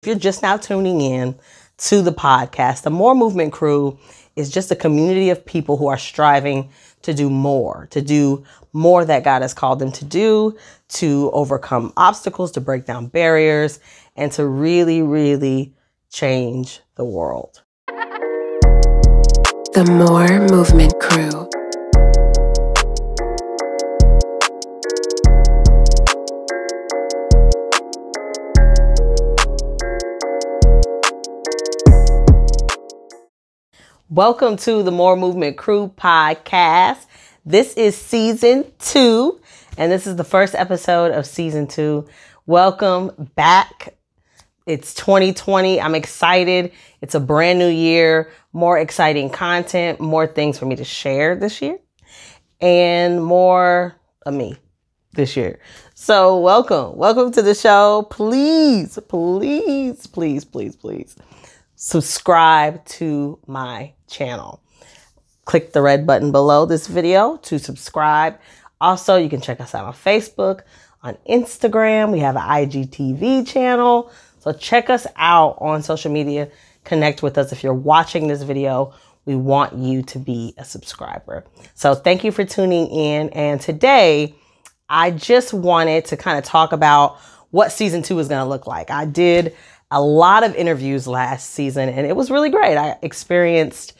If you're just now tuning in to the podcast, the More Movement Crew is just a community of people who are striving to do more that God has called them to do, to overcome obstacles, to break down barriers, and to really, really change the world. The More Movement Crew. Welcome to the More Movement Crew podcast. This is season 2, and this is the first episode of season 2. Welcome back. It's 2020. I'm excited. It's a brand new year, more exciting content, more things for me to share this year, and more of me this year. So welcome to the show. Please subscribe to my channel. Click the red button below this video to subscribe. Also, you can check us out on Facebook, on Instagram. We have an IGTV channel. So check us out on social media. Connect with us. If you're watching this video, we want you to be a subscriber. So thank you for tuning in. And today, I just wanted to kind of talk about what season 2 is going to look like. I did a lot of interviews last season, and it was really great. I experienced,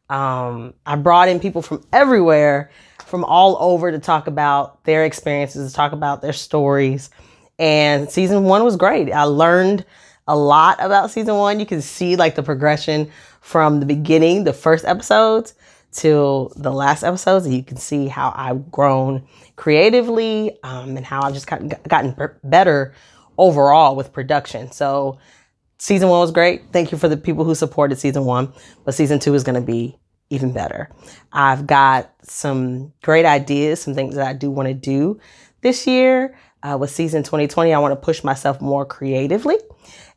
I brought in people from everywhere, from all over, to talk about their experiences, to talk about their stories. And season 1 was great. I learned a lot about season 1. You can see like the progression from the beginning, the first episodes, till the last episodes. And you can see how I've grown creatively, and how I've just gotten better overall with production. So season 1 was great. Thank you for the people who supported season 1, but season 2 is going to be even better. I've got some great ideas, some things that I do want to do this year. With season 2020, I want to push myself more creatively.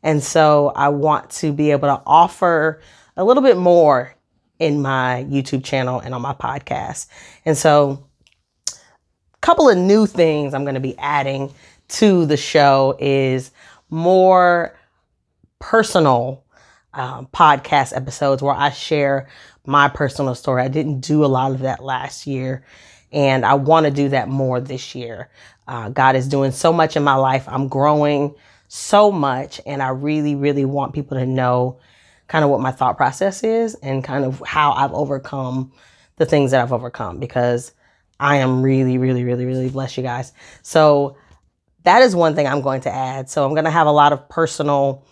And so I want to be able to offer a little bit more in my YouTube channel and on my podcast. And so a couple of new things I'm going to be adding to the show is more personal podcast episodes where I share my personal story. I didn't do a lot of that last year, and I want to do that more this year. God is doing so much in my life. I'm growing so much, and I really, really want people to know kind of what my thought process is and kind of how I've overcome the things that I've overcome, because I am really, really, really, really blessed, you guys. So that is one thing I'm going to add. So I'm going to have a lot of personal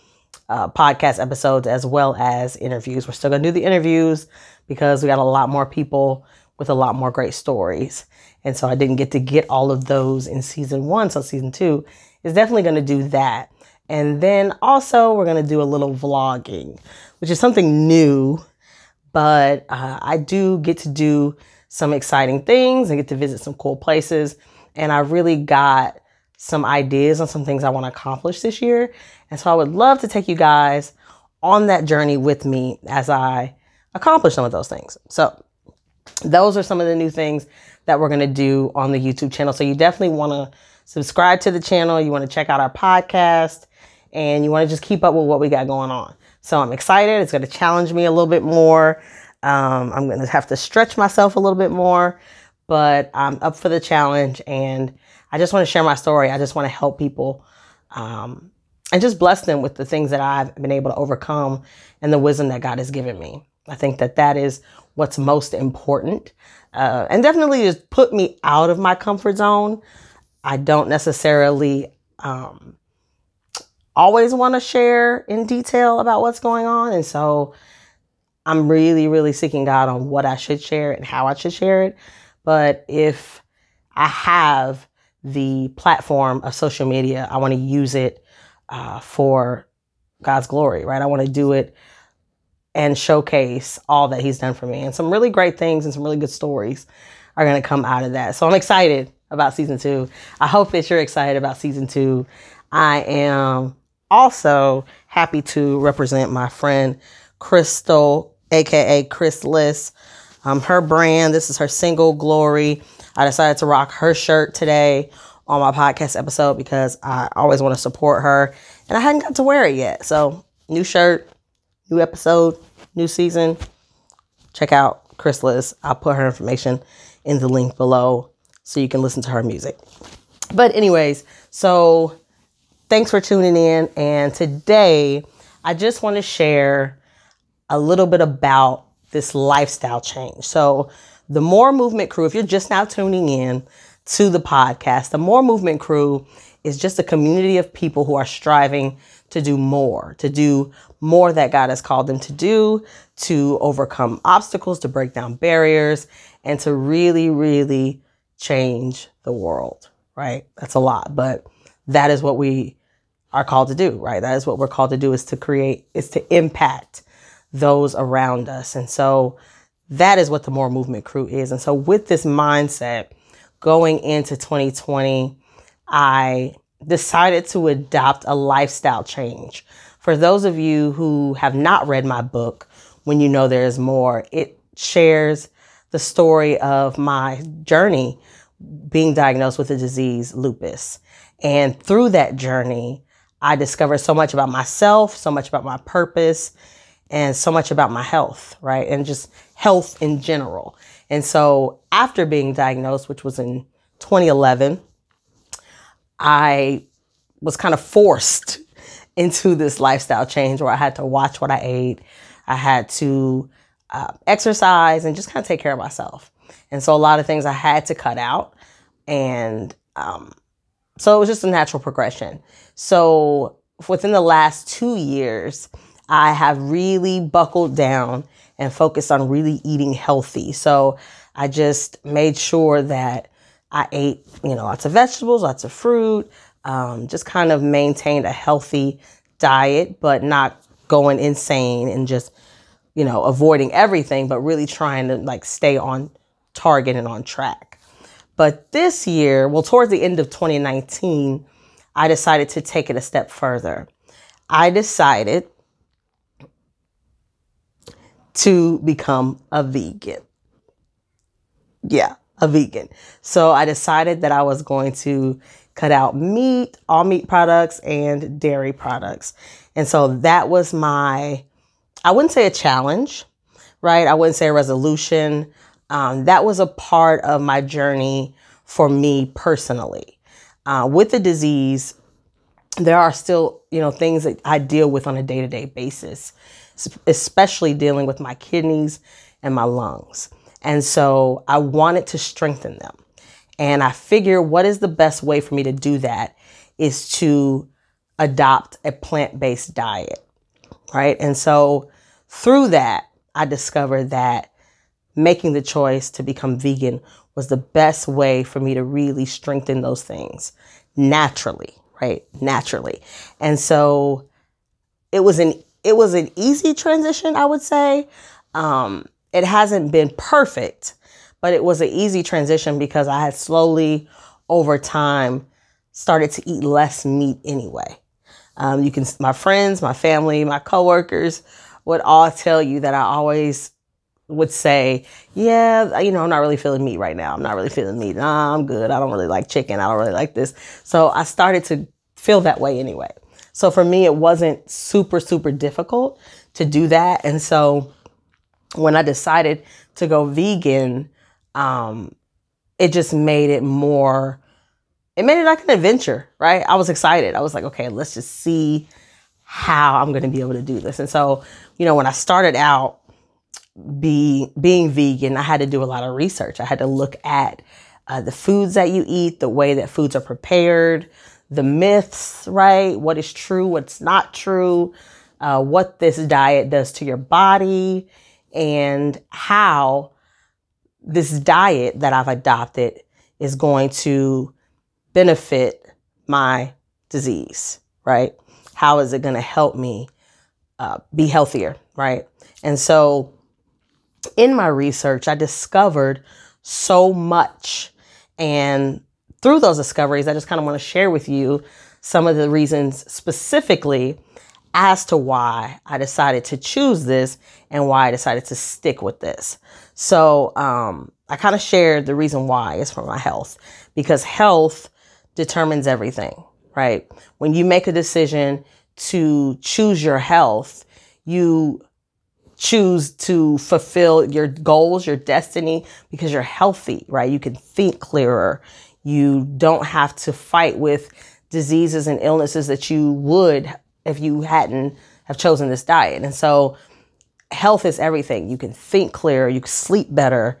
podcast episodes as well as interviews. We're still going to do the interviews because we got a lot more people with a lot more great stories. And so I didn't get all of those in season 1. So season 2 is definitely going to do that. And then also we're going to do a little vlogging, which is something new, but I do get to do some exciting things and get to visit some cool places. And I really got some ideas on some things I want to accomplish this year. And so I would love to take you guys on that journey with me as I accomplish some of those things. So those are some of the new things that we're going to do on the YouTube channel. So you definitely want to subscribe to the channel. You want to check out our podcast, and you want to just keep up with what we got going on. So I'm excited. It's going to challenge me a little bit more. I'm going to have to stretch myself a little bit more, but I'm up for the challenge, and I just want to share my story. I just want to help people and just bless them with the things that I've been able to overcome and the wisdom that God has given me. I think that that is what's most important, and definitely just put me out of my comfort zone. I don't necessarily always want to share in detail about what's going on. And so I'm really, really seeking God on what I should share and how I should share it. But if I have the platform of social media, I want to use it for God's glory, right? I want to do it and showcase all that He's done for me. And some really great things and some really good stories are going to come out of that. So I'm excited about season 2. I hope that you're excited about season 2. I am also happy to represent my friend Crystal, aka Chris Liss. Her brand, this is her single Glory. I decided to rock her shirt today on my podcast episode because I always want to support her and I hadn't got to wear it yet. So new shirt, new episode, new season. Check out Chrysalis. I'll put her information in the link below so you can listen to her music. But anyways, so thanks for tuning in. And today I just want to share a little bit about this lifestyle change. So the More Movement Crew, if you're just now tuning in to the podcast, the More Movement Crew is just a community of people who are striving to do more that God has called them to do, to overcome obstacles, to break down barriers, and to really, really change the world, right? That's a lot, but that is what we are called to do, right? That is what we're called to do, is to impact those around us. And so that is what the More Movement Crew is. And so with this mindset going into 2020, I decided to adopt a lifestyle change. For those of you who have not read my book, When You Know There Is More, it shares the story of my journey being diagnosed with the disease lupus. And through that journey, I discovered so much about myself, so much about my purpose, and so much about my health, right? And just health in general. And so after being diagnosed, which was in 2011, I was kind of forced into this lifestyle change where I had to watch what I ate. I had to exercise and just kind of take care of myself. And so a lot of things I had to cut out. And so it was just a natural progression. So within the last 2 years, I have really buckled down and focused on really eating healthy. So I just made sure that I ate, lots of vegetables, lots of fruit, just kind of maintained a healthy diet, but not going insane and just, avoiding everything, but really trying to stay on target and on track. But this year, towards the end of 2019, I decided to take it a step further. I decided to become a vegan. Yeah, a vegan. So I decided that I was going to cut out meat, all meat products, and dairy products. And so that was I wouldn't say a challenge, right? I wouldn't say a resolution. That was a part of my journey for me personally. With the disease, there are still, things that I deal with on a day-to-day basis, especially dealing with my kidneys and my lungs. And so I wanted to strengthen them. And I figure what is the best way for me to do that is to adopt a plant-based diet, right? And so through that, I discovered that making the choice to become vegan was the best way for me to really strengthen those things naturally, right? Naturally. And so it was an easy transition, I would say. It hasn't been perfect, but it was an easy transition because I had slowly over time started to eat less meat anyway. My friends, my family, my coworkers would all tell you that I always would say, yeah, I'm not really feeling meat right now. I'm not really feeling meat. Nah, I'm good. I don't really like chicken. I don't really like this. So I started to feel that way anyway. So for me, it wasn't super, super difficult to do that. And so when I decided to go vegan, it just made it like an adventure, right? I was excited. I was like, okay, let's just see how I'm going to be able to do this. And so, when I started out being vegan, I had to do a lot of research. I had to look at the foods that you eat, the way that foods are prepared, the myths, right? What is true, what's not true, what this diet does to your body, and how this diet that I've adopted is going to benefit my disease, right? How is it going to help me be healthier, right? And so in my research, I discovered so much. And through those discoveries, I just kind of want to share with you some of the reasons specifically as to why I decided to choose this and why I decided to stick with this. So I kind of shared the reason why is for my health, because health determines everything, right? When you make a decision to choose your health, you choose to fulfill your goals, your destiny, because you're healthy, right? You can think clearer. You don't have to fight with diseases and illnesses that you would if you hadn't have chosen this diet. And so health is everything. You can think clearer. You can sleep better.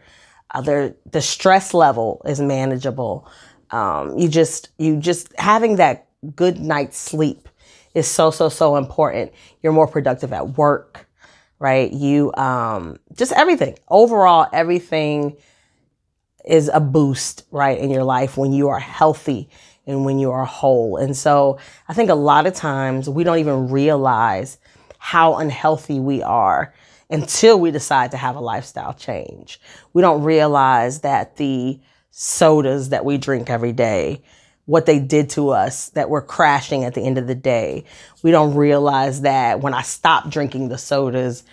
The stress level is manageable. You just having that good night's sleep is so important. You're more productive at work, right? You, just everything. Overall, everything is a boost, right, in your life when you are healthy and when you are whole. And so I think a lot of times we don't even realize how unhealthy we are until we decide to have a lifestyle change. We don't realize that the sodas that we drink every day, what they did to us, that we're crashing at the end of the day. We don't realize that when I stop drinking the sodas,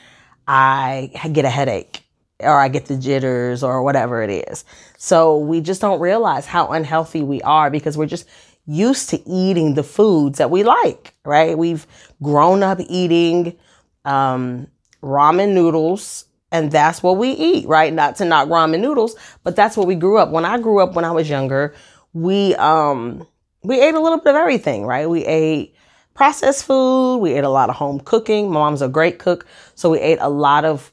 I get a headache or I get the jitters or whatever it is. So we just don't realize how unhealthy we are because we're just used to eating the foods that we like, right? We've grown up eating ramen noodles, and that's what we eat, right? Not to knock ramen noodles, but that's what we grew up. When I grew up, when I was younger, we ate a little bit of everything, right? We ate processed food. We ate a lot of home cooking. My mom's a great cook, so we ate a lot of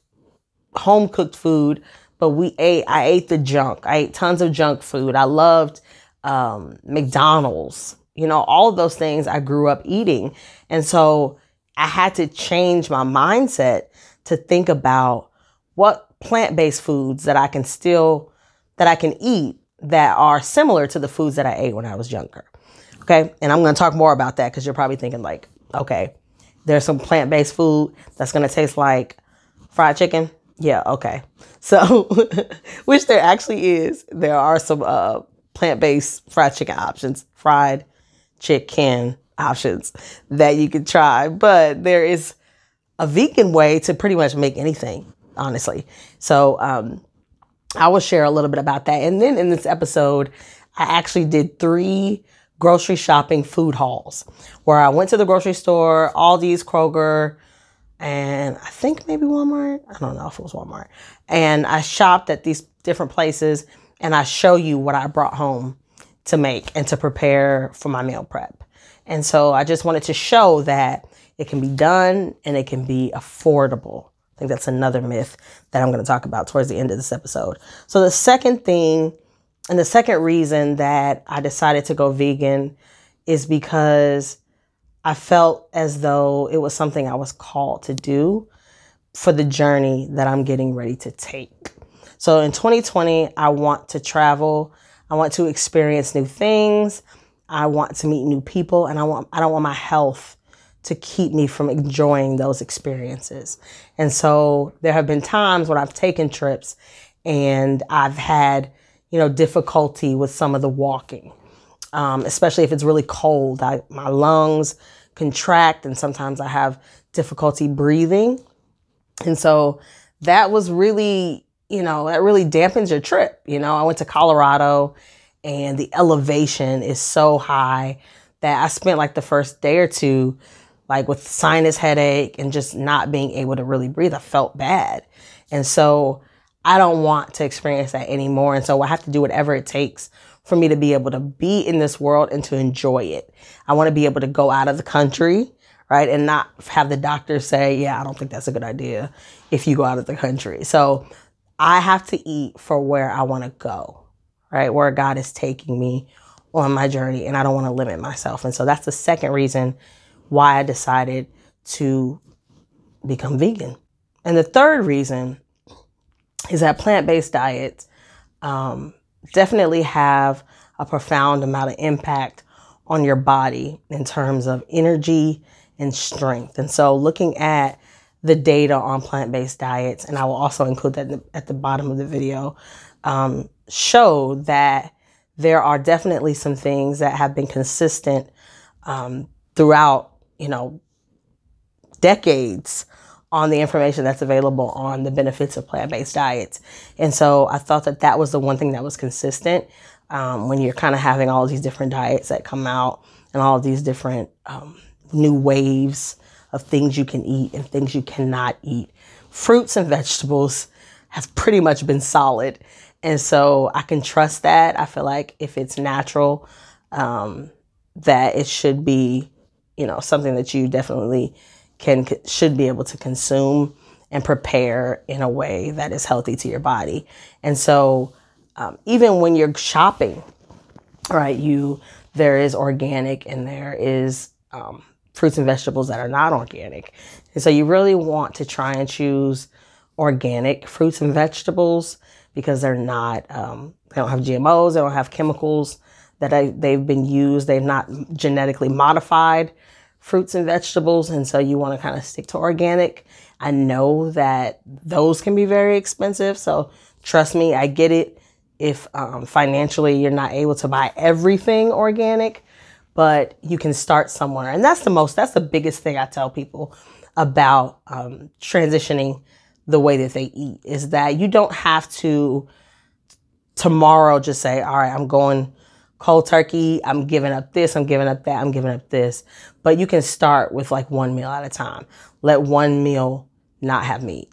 home cooked food. But I ate the junk. I ate tons of junk food. I loved McDonald's. You know, all of those things I grew up eating, and so I had to change my mindset to think about what plant-based foods that I can eat that are similar to the foods that I ate when I was younger. Okay. And I'm going to talk more about that because you're probably thinking like, okay, there's some plant-based food that's going to taste like fried chicken. Yeah. Okay. So, which there actually is. There are some plant-based fried chicken options, fried chicken options that you can try. But there is a vegan way to pretty much make anything, honestly. So I will share a little bit about that. And then in this episode, I actually did 3 grocery shopping food hauls where I went to the grocery store, Aldi's, Kroger, and I think maybe Walmart. I don't know if it was Walmart. And I shopped at these different places and I show you what I brought home to make and to prepare for my meal prep. And so I just wanted to show that it can be done and it can be affordable. I think that's another myth that I'm going to talk about towards the end of this episode. So the second thing and the second reason that I decided to go vegan is because I felt as though it was something I was called to do for the journey that I'm getting ready to take. So in 2020, I want to travel. I want to experience new things. I want to meet new people, and I don't want my health to keep me from enjoying those experiences. And so there have been times when I've taken trips and I've had, difficulty with some of the walking, especially if it's really cold. My lungs contract and sometimes I have difficulty breathing. And so that was really, that really dampens your trip. I went to Colorado and the elevation is so high that I spent like the first day or two like with sinus headache and just not being able to really breathe. I felt bad. And so I don't want to experience that anymore. And so I have to do whatever it takes for me to be able to be in this world and to enjoy it. I want to be able to go out of the country, right? And not have the doctor say, yeah, I don't think that's a good idea if you go out of the country. So I have to eat for where I want to go, right? Where God is taking me on my journey, and I don't want to limit myself. And so that's the second reason why I decided to become vegan. And the third reason is that plant-based diets definitely have a profound amount of impact on your body in terms of energy and strength. And so looking at the data on plant-based diets, and I will also include that at the bottom of the video, show that there are definitely some things that have been consistent throughout, decades on the information that's available on the benefits of plant-based diets. And so I thought that was the one thing that was consistent. when you're kind of having all these different diets that come out and all these different new waves of things you can eat and things you cannot eat. Fruits and vegetables have pretty much been solid. And so I can trust that. I feel like if it's natural, that it should be, something that you definitely should be able to consume and prepare in a way that is healthy to your body. And so even when you're shopping, right, there is organic and there is fruits and vegetables that are not organic. And so you really want to try and choose organic fruits and vegetables because they're not, they don't have GMOs, they don't have chemicals that they've been used. They've not genetically modified fruits and vegetables. And so you want to kind of stick to organic. I know that those can be very expensive. So trust me, I get it if financially you're not able to buy everything organic, but you can start somewhere. And that's the biggest thing I tell people about transitioning the way that they eat is that you don't have to tomorrow just say, all right, I'm going cold turkey. I'm giving up this. I'm giving up that. I'm giving up this. But you can start with like one meal at a time. Let one meal not have meat,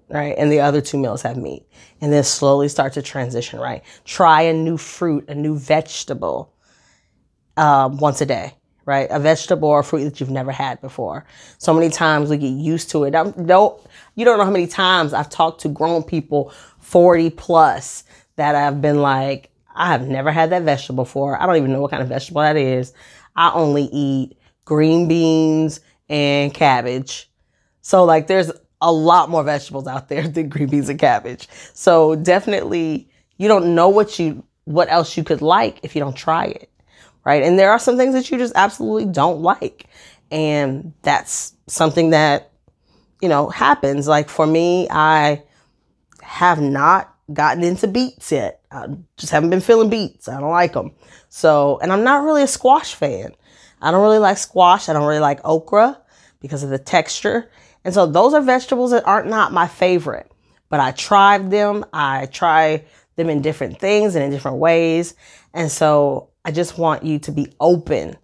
right? And the other 2 meals have meat. And then slowly start to transition, right? Try a new fruit, a new vegetable once a day, right? A vegetable or fruit that you've never had before. So many times we get used to it. You don't know how many times I've talked to grown people 40 plus that I've been like, I have never had that vegetable before. I don't even know what kind of vegetable that is. I only eat green beans and cabbage. So like there's a lot more vegetables out there than green beans and cabbage. So definitely you don't know what else you could like if you don't try it. Right. And there are some things that you just absolutely don't like. And that's something that, happens. Like for me, I have not gotten into beets yet. I just haven't been feeling beets. I don't like them. So, and I'm not really a squash fan. I don't really like squash. I don't really like okra because of the texture. And so those are vegetables that aren't not my favorite, but I tried them. I try them in different things and in different ways. And so I just want you to be open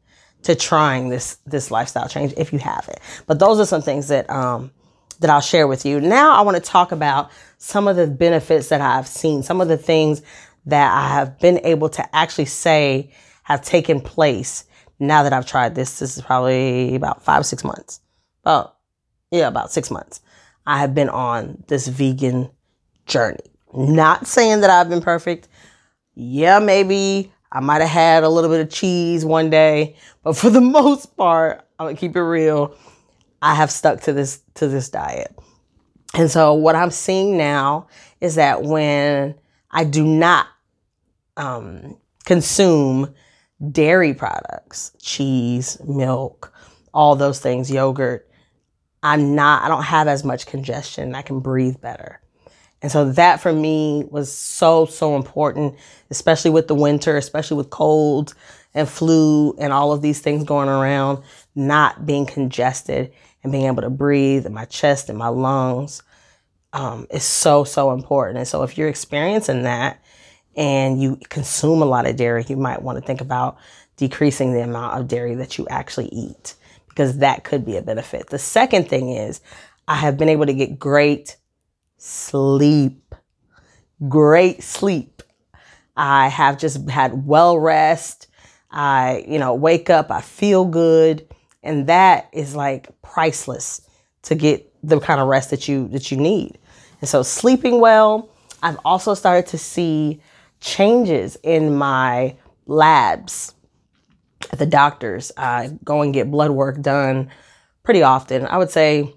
to trying this lifestyle change if you haven't. But those are some things that I'll share with you. Now I want to talk about some of the benefits that I've seen, some of the things that I have been able to actually say have taken place now that I've tried this. This is probably about 5-6 months. About 6 months. I have been on this vegan journey. Not saying that I've been perfect. Yeah, maybe I might have had a little bit of cheese one day, but for the most part, I'm gonna keep it real. I have stuck to this diet. And so what I'm seeing now is that when I do not consume dairy products, cheese, milk, all those things, yogurt, I don't have as much congestion. I can breathe better. And so that for me was so, so important, especially with the winter, especially with cold and flu and all of these things going around, not being congested and being able to breathe in my chest and my lungs is so, so important. And so if you're experiencing that and you consume a lot of dairy, you might want to think about decreasing the amount of dairy that you actually eat, because that could be a benefit. The second thing is I have been able to get great sleep. I have just had well rest. I, wake up, I feel good. And that is like priceless to get the kind of rest that you need. And so sleeping well, I've also started to see changes in my labs at the doctors. I go and get blood work done pretty often. I would say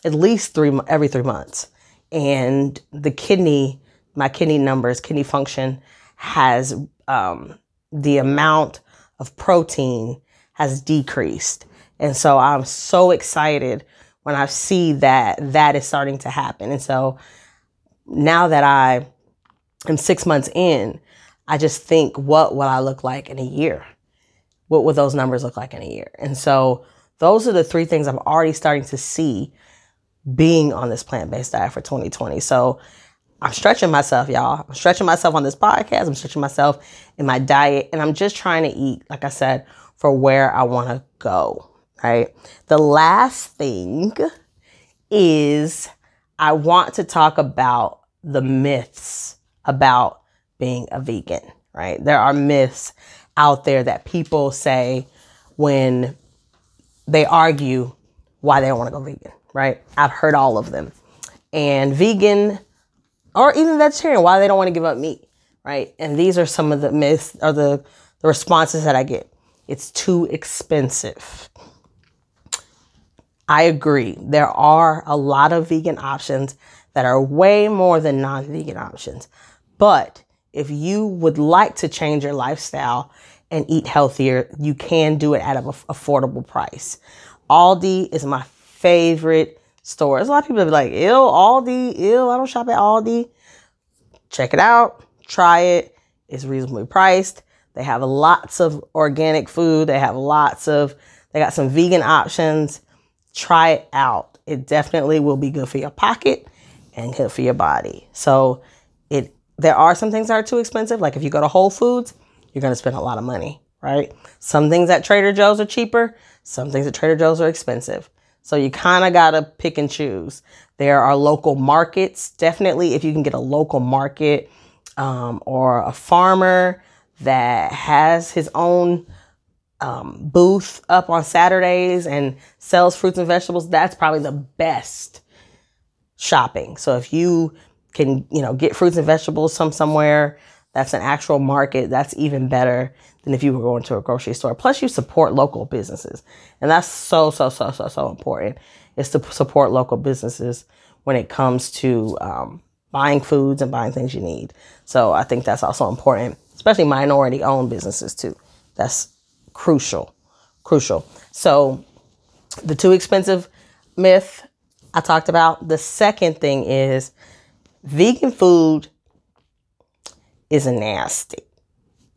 at least every 3 months. And my kidney numbers, kidney function has, the amount of protein has decreased. And so I'm so excited when I see that is starting to happen. And so now that I am 6 months in, I just think, what will I look like in a year? What would those numbers look like in a year? And so those are the 3 things I'm already starting to see being on this plant-based diet for 2020. So I'm stretching myself, y'all. I'm stretching myself on this podcast. I'm stretching myself in my diet. And I'm just trying to eat, like I said, for where I want to go, right? The last thing is I want to talk about the myths about being a vegan, right? There are myths out there that people say when they argue why they don't want to go vegan, right? I've heard all of them. And vegan, or even vegetarian, why they don't want to give up meat, right? And these are some of the myths or the responses that I get. It's too expensive. I agree. There are a lot of vegan options that are way more than non-vegan options. But if you would like to change your lifestyle and eat healthier, you can do it at an affordable price. Aldi is my favorite store. There's a lot of people that be like, ew, Aldi, ew, I don't shop at Aldi. Check it out. Try it. It's reasonably priced. They have lots of organic food. They got some vegan options. Try it out. It definitely will be good for your pocket and good for your body. So there are some things that are too expensive. Like if you go to Whole Foods, you're going to spend a lot of money, right? Some things at Trader Joe's are cheaper. Some things at Trader Joe's are expensive. So you kind of got to pick and choose. There are local markets. Definitely, if you can get a local market or a farmer that has his own booth up on Saturdays and sells fruits and vegetables, that's probably the best shopping. So if you can, get fruits and vegetables somewhere that's an actual market, that's even better than if you were going to a grocery store. Plus you support local businesses. And that's so important, is to support local businesses when it comes to buying foods and buying things you need. So I think that's also important, especially minority owned businesses too. That's crucial. So the too expensive myth I talked about. The second thing is vegan food is nasty.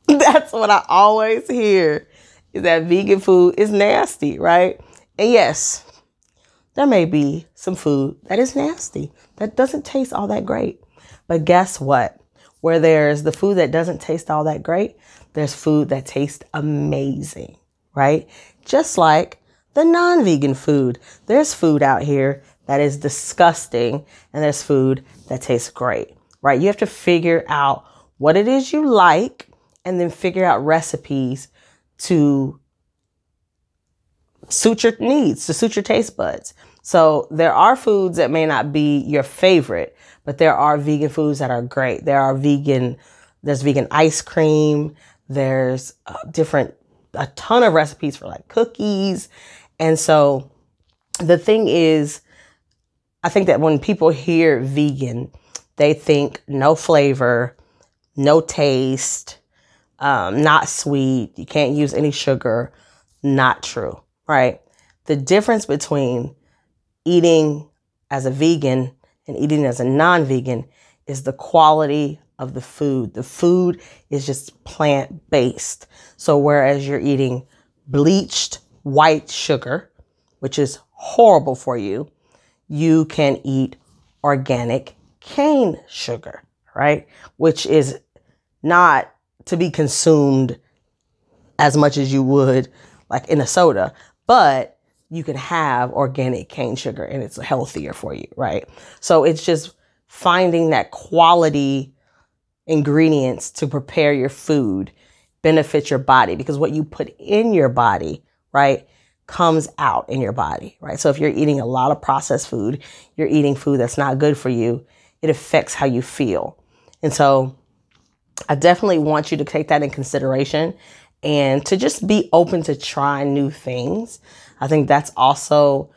That's what I always hear, is that vegan food is nasty, right? And yes, there may be some food that is nasty, that doesn't taste all that great. But guess what? Where there's the food that doesn't taste all that great, there's food that tastes amazing, right? Just like the non-vegan food. There's food out here that is disgusting, and there's food that tastes great, right? You have to figure out what it is you like, and then figure out recipes to suit your needs, to suit your taste buds. So there are foods that may not be your favorite, but there are vegan foods that are great. There's vegan ice cream. There's a ton of recipes for like cookies. And so the thing is, I think that when people hear vegan, they think no flavor, no taste, not sweet. You can't use any sugar. Not true, right? The difference between eating as a vegan and eating as a non-vegan is the quality of the food. The food is just plant-based. So whereas you're eating bleached white sugar, which is horrible for you, you can eat organic cane sugar, right? Which is not to be consumed as much as you would like in a soda, but you can have organic cane sugar and it's healthier for you, right? So it's just finding that quality ingredients to prepare your food benefits your body, because what you put in your body, right, comes out in your body, right? So if you're eating a lot of processed food, you're eating food that's not good for you, it affects how you feel. And so I definitely want you to take that in consideration and to just be open to trying new things. I think that's also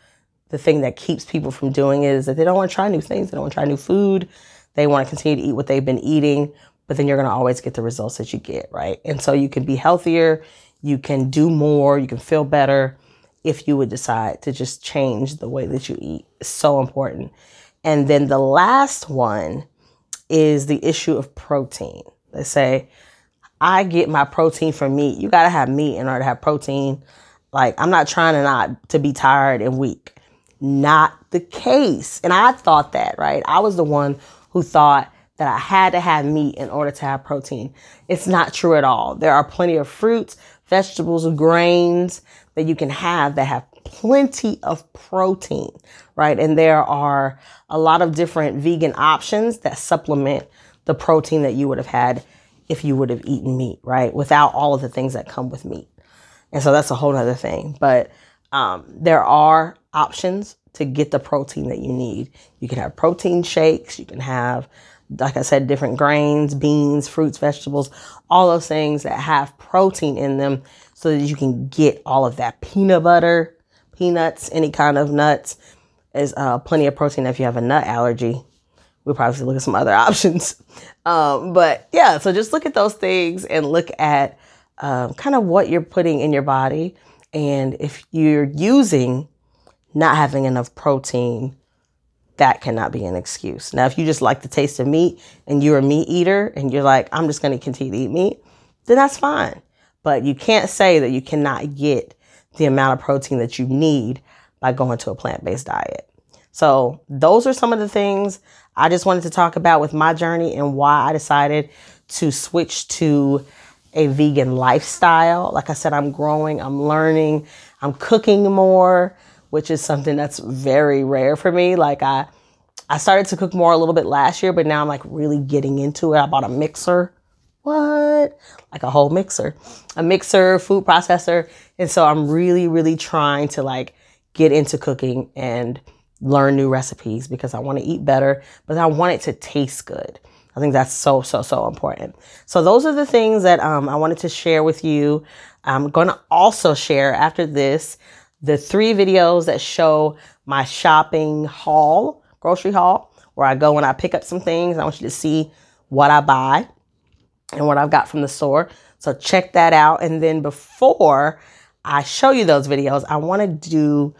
the thing that keeps people from doing it, is that they don't want to try new things. They don't want to try new food. They want to continue to eat what they've been eating, but then you're going to always get the results that you get, right? And so you can be healthier, you can do more, you can feel better if you would decide to just change the way that you eat. It's so important. And then the last one is the issue of protein. They say, I get my protein from meat. You got to have meat in order to have protein. Like, I'm not trying not to be tired and weak. Not the case. And I thought that, right? I was the one who thought that I had to have meat in order to have protein. It's not true at all. There are plenty of fruits, vegetables, grains that you can have that have plenty of protein, right? And there are a lot of different vegan options that supplement the protein that you would have had if you would have eaten meat, right? Without all of the things that come with meat. And so that's a whole other thing. But there are options to get the protein that you need. You can have protein shakes. You can have, like I said, different grains, beans, fruits, vegetables, all those things that have protein in them so that you can get all of that peanut butter, peanuts, any kind of nuts. There's plenty of protein if you have a nut allergy. We'll probably look at some other options. But yeah, so just look at those things and look at kind of what you're putting in your body. And if you're using not having enough protein, that cannot be an excuse. Now, if you just like the taste of meat and you're a meat eater and you're like, I'm just going to continue to eat meat, then that's fine. But you can't say that you cannot get the amount of protein that you need by going to a plant-based diet. So those are some of the things I just wanted to talk about with my journey and why I decided to switch to a vegan lifestyle. Like I said, I'm growing, I'm learning, I'm cooking more, which is something that's very rare for me. Like I started to cook more a little bit last year, but now I'm like really getting into it. I bought a mixer. What? Like a whole mixer, food processor. And so I'm really, really trying to like get into cooking and learn new recipes because I want to eat better, but I want it to taste good. I think that's so important. So those are the things that I wanted to share with you. I'm going to also share after this the 3 videos that show my shopping haul, grocery haul, where I go and I pick up some things. I want you to see what I buy and what I've got from the store. So check that out. And then before I show you those videos, I want to do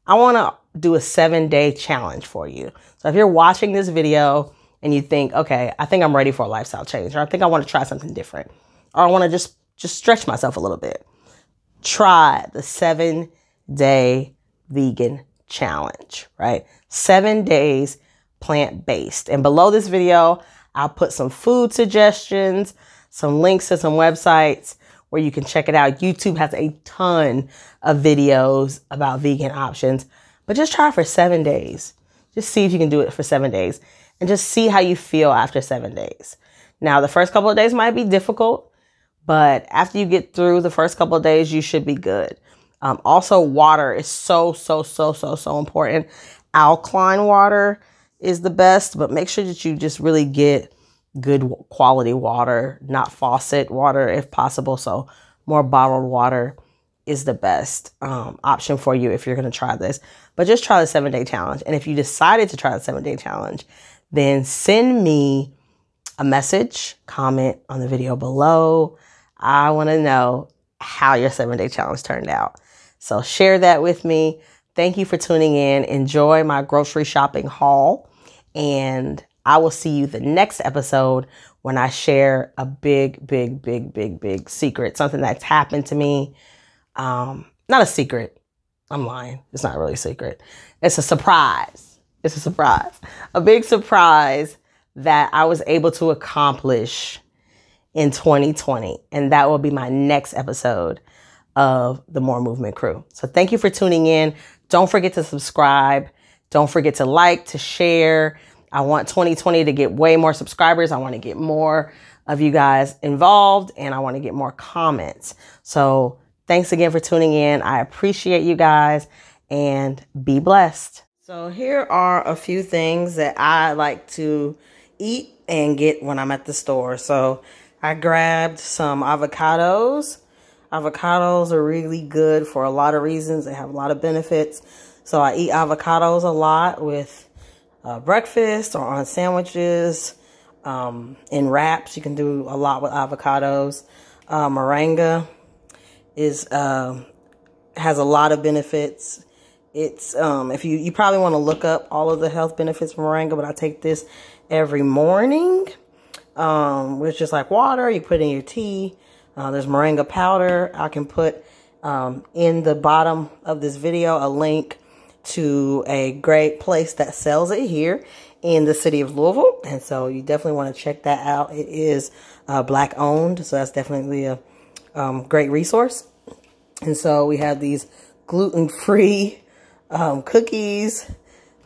a 7-day challenge for you. So if you're watching this video and you think, okay, I think I'm ready for a lifestyle change, or I think I want to try something different, or I want to just stretch myself a little bit, try the 7-day vegan challenge, right? 7 days plant-based. And below this video, I'll put some food suggestions, some links to some websites where you can check it out. YouTube has a ton of videos about vegan options, but just try for 7 days. Just see if you can do it for 7 days and just see how you feel after 7 days. Now, the first couple of days might be difficult, but after you get through the first couple of days, you should be good. Also, water is so important. Alkaline water is the best, but make sure that you just really get good quality water, not faucet water if possible. So more bottled water is the best option for you if you're going to try this. But just try the 7-day challenge. And if you decided to try the 7-day challenge, then send me a message, comment on the video below. I want to know how your 7-day challenge turned out. So share that with me. Thank you for tuning in. Enjoy my grocery shopping haul. And I will see you the next episode when I share a big secret, something that's happened to me. Not a secret. I'm lying. It's not really a secret. It's a surprise. It's a surprise. A big surprise that I was able to accomplish in 2020. And that will be my next episode of the More Movement Crew. So thank you for tuning in. Don't forget to subscribe. Don't forget to like, to share. I want 2020 to get way more subscribers. I want to get more of you guys involved, and I want to get more comments. So thanks again for tuning in. I appreciate you guys, and be blessed. So here are a few things that I like to eat and get when I'm at the store. So I grabbed some avocados. Avocados are really good for a lot of reasons. They have a lot of benefits. So I eat avocados a lot with breakfast or on sandwiches, in wraps. You can do a lot with avocados. Moringa has a lot of benefits. It's if you probably want to look up all of the health benefits from moringa, but I take this every morning. It's just like water. You put in your tea. There's moringa powder. I can put in the bottom of this video a link to a great place that sells it here in the city of Louisville. And so you definitely want to check that out. It is Black owned, so that's definitely a great resource. And so we have these gluten-free cookies.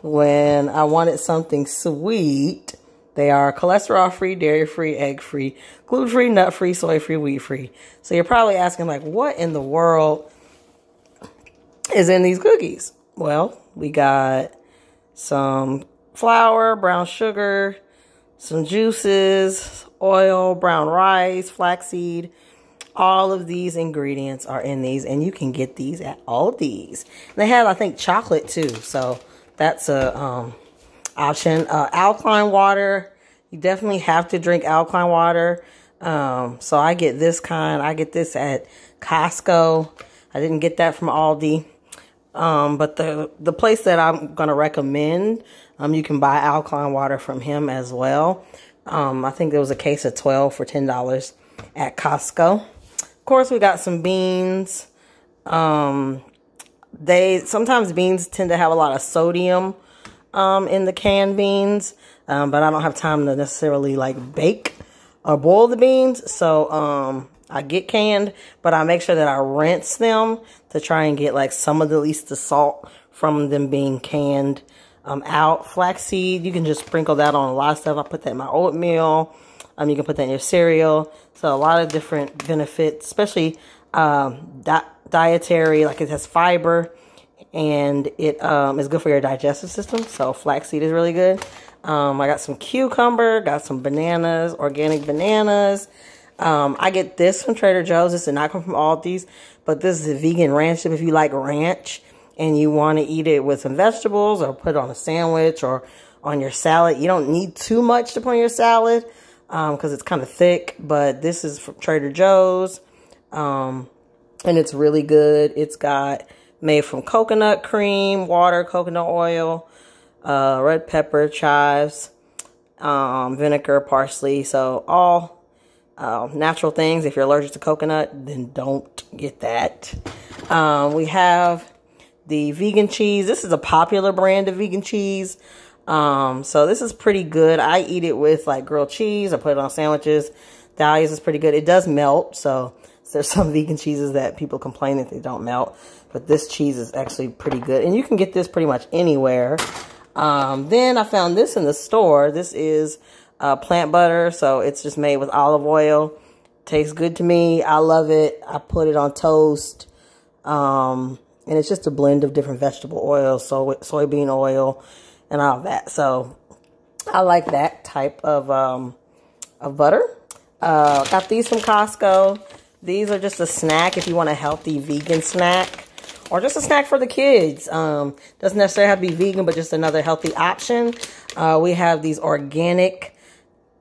When I wanted something sweet, they are cholesterol-free, dairy-free, egg-free, gluten-free, nut-free, soy-free, wheat-free. So you're probably asking, like, what in the world is in these cookies? Well, we got some flour, brown sugar, some juices, oil, brown rice, flaxseed. All of these ingredients are in these, and you can get these at Aldi's. They have, I think, chocolate too, so that's a option. Alkaline water, you definitely have to drink alkaline water. So I get this kind. I get this at Costco. I didn't get that from Aldi. But the place that I'm going to recommend, you can buy alkaline water from him as well. I think there was a case of 12 for $10 at Costco. Of course, we got some beans. Sometimes beans tend to have a lot of sodium in the canned beans, but I don't have time to necessarily like bake or boil the beans. So I get canned, but I make sure that I rinse them to try and get like some of the least the salt from them being canned out. Flaxseed, you can just sprinkle that on a lot of stuff. I put that in my oatmeal. You can put that in your cereal. So a lot of different benefits, especially dietary, like it has fiber and it is good for your digestive system. So flaxseed is really good. I got some cucumber, got some bananas, organic bananas. I get this from Trader Joe's. This did not come from Aldi's, but this is a vegan ranch dip. If you like ranch and you want to eat it with some vegetables or put it on a sandwich or on your salad, you don't need too much to put on your salad because it's kind of thick, but this is from Trader Joe's, and it's really good. It's got made from coconut cream, water, coconut oil, red pepper, chives, vinegar, parsley. So all natural things. If you're allergic to coconut, then don't get that. We have the vegan cheese. This is a popular brand of vegan cheese. So this is pretty good. I eat it with like grilled cheese. I put it on sandwiches. Dahlia's is pretty good. It does melt. So there's some vegan cheeses that people complain that they don't melt, but this cheese is actually pretty good. And you can get this pretty much anywhere. Then I found this in the store. This is plant butter. So it's just made with olive oil. Tastes good to me. I love it. I put it on toast. And it's just a blend of different vegetable oils, so soybean oil and all that. So I like that type of butter. Got these from Costco. These are just a snack if you want a healthy vegan snack or just a snack for the kids. Doesn't necessarily have to be vegan, but just another healthy option. We have these organic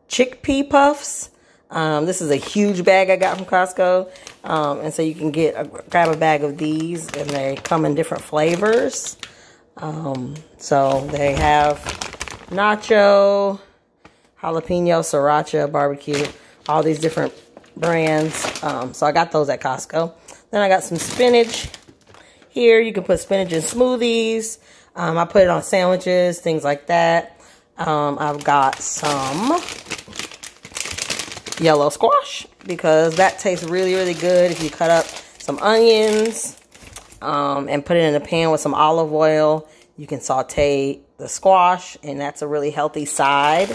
chickpea puffs. This is a huge bag I got from Costco. And so you can grab a bag of these, and they come in different flavors. So they have nacho, jalapeno, sriracha, barbecue, all these different brands. So I got those at Costco. Then I got some spinach here. You can put spinach in smoothies. I put it on sandwiches, things like that. I've got some yellow squash because that tastes really, really good. If you cut up some onions and put it in a pan with some olive oil, you can saute the squash, and that's a really healthy side.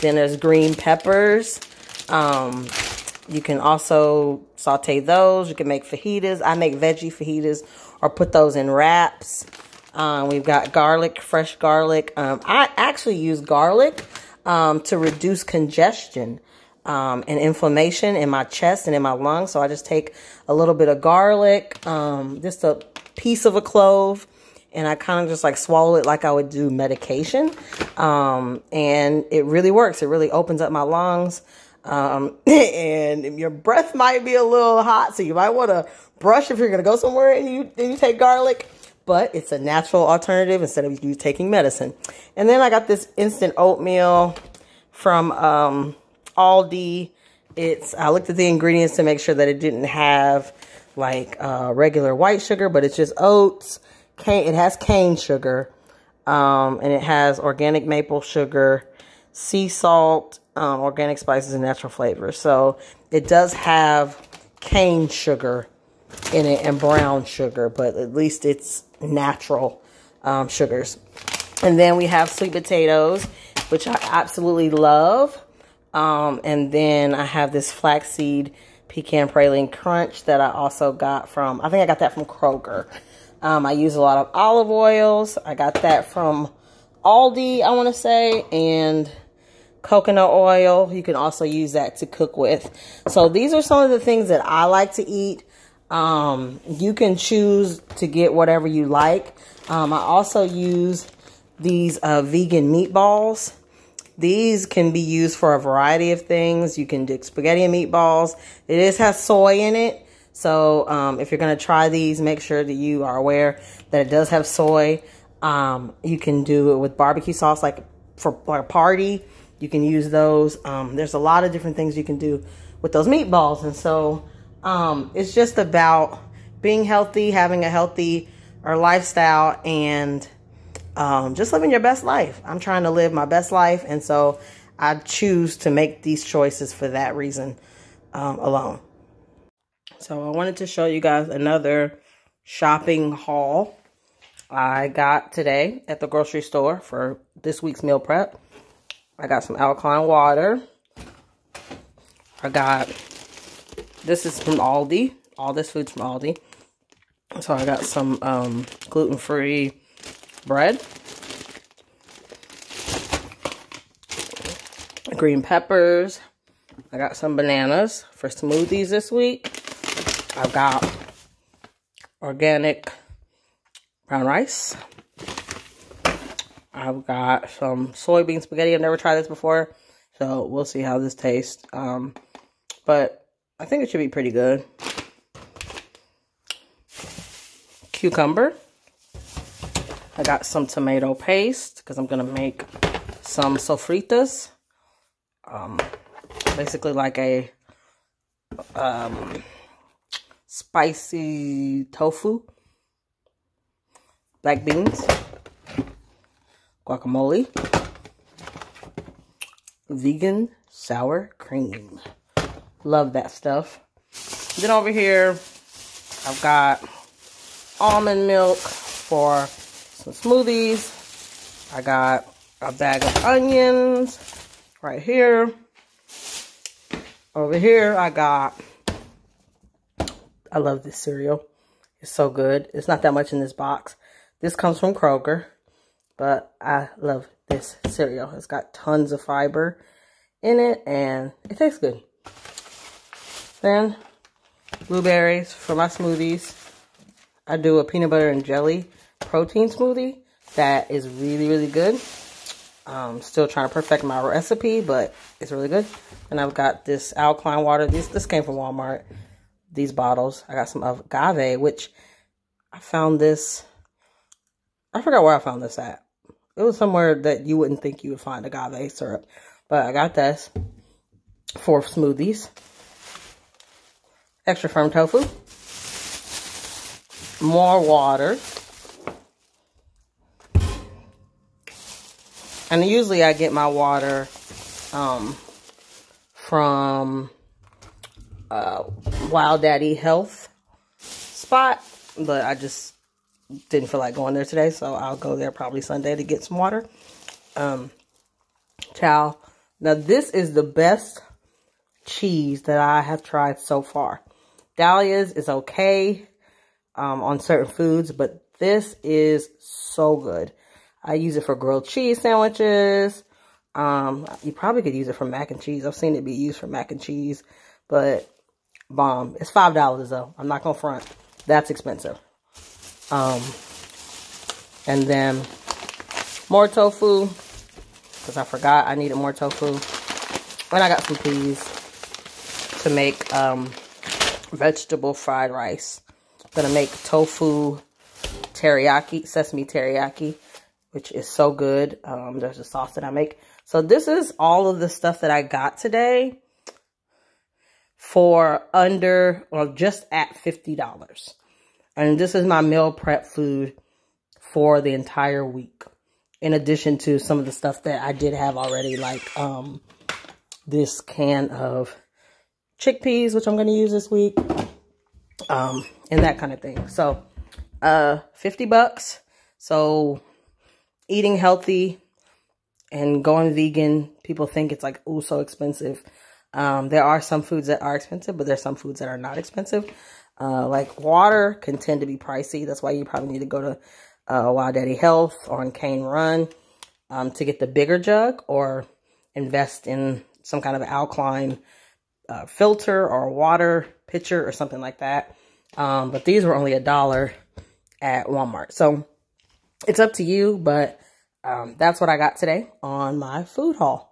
Then there's green peppers. You can also saute those. You can make fajitas. I make veggie fajitas or put those in wraps. We've got garlic, fresh garlic. I actually use garlic to reduce congestion and inflammation in my chest and in my lungs. So I just take a little bit of garlic, just a piece of a clove, and I kind of just like swallow it like I would do medication. And it really works. It really opens up my lungs. And your breath might be a little hot, so you might want to brush if you're going to go somewhere and you take garlic. But it's a natural alternative instead of you taking medicine. And then I got this instant oatmeal from Aldi. I looked at the ingredients to make sure that it didn't have like regular white sugar, but it's just oats. It has cane sugar. And it has organic maple sugar, sea salt, organic spices, and natural flavors. So it does have cane sugar in it and brown sugar, but at least it's natural sugars. And then we have sweet potatoes, which I absolutely love. And then I have this flaxseed pecan praline crunch that I also got from, I think I got that from Kroger. I use a lot of olive oils. I got that from Aldi, I want to say, and coconut oil. You can also use that to cook with. So these are some of the things that I like to eat. You can choose to get whatever you like. I also use these vegan meatballs. These can be used for a variety of things. You can do spaghetti and meatballs. It has soy in it. So if you're going to try these, make sure that you are aware that it does have soy. You can do it with barbecue sauce, like for a party. You can use those. There's a lot of different things you can do with those meatballs. And so it's just about being healthy, having a healthy lifestyle, and just living your best life. I'm trying to live my best life, and so I choose to make these choices for that reason alone. So I wanted to show you guys another shopping haul I got today at the grocery store for this week's meal prep. I got some alkaline water. This is from Aldi. All this food's from Aldi. So I got some gluten-free bread, green peppers. I got some bananas for smoothies this week. I've got organic brown rice. I've got some soybean spaghetti. I've never tried this before, so we'll see how this tastes. But I think it should be pretty good. Cucumber. I got some tomato paste because I'm going to make some sofritas. Basically like a spicy tofu. Black beans. Guacamole. Vegan sour cream. Love that stuff. Then over here, I've got almond milk for some smoothies. I got a bag of onions right here. Over here, I love this cereal. It's so good. It's not that much in this box. This comes from Kroger, but I love this cereal. It's got tons of fiber in it, and it tastes good. Then, blueberries for my smoothies. I do a peanut butter and jelly protein smoothie that is really, really good. Still trying to perfect my recipe, but it's really good. And I've got this alkaline water. This came from Walmart. These bottles. I got some agave, which I found this. I forgot where I found this at. It was somewhere that you wouldn't think you would find agave syrup. But I got this for smoothies. Extra firm tofu. More water. And usually I get my water from Wild Daddy Health spot, but I just didn't feel like going there today, so I'll go there probably Sunday to get some water. Chow. Now this is the best cheese that I have tried so far. Dahlia's is okay on certain foods, but this is so good. I use it for grilled cheese sandwiches. You probably could use it for mac and cheese. I've seen it be used for mac and cheese, but bomb. It's $5 though. I'm not gonna front. That's expensive. And then more tofu, because I forgot I needed more tofu. And I got some peas to make vegetable fried rice. I'm gonna make tofu teriyaki, sesame teriyaki, which is so good. There's a sauce that I make. So this is all of the stuff that I got today for under, or just at $50. And this is my meal prep food for the entire week. in addition to some of the stuff that I did have already, like this can of chickpeas, which I'm going to use this week, and that kind of thing. So $50. So eating healthy and going vegan, people think it's like, oh, so expensive. There are some foods that are expensive, but there's some foods that are not expensive. Like water can tend to be pricey. That's why you probably need to go to Wild Daddy Health or on Cane Run to get the bigger jug, or invest in some kind of alkaline filter or water pitcher or something like that. But these were only $1 at Walmart. So it's up to you, but that's what I got today on my food haul.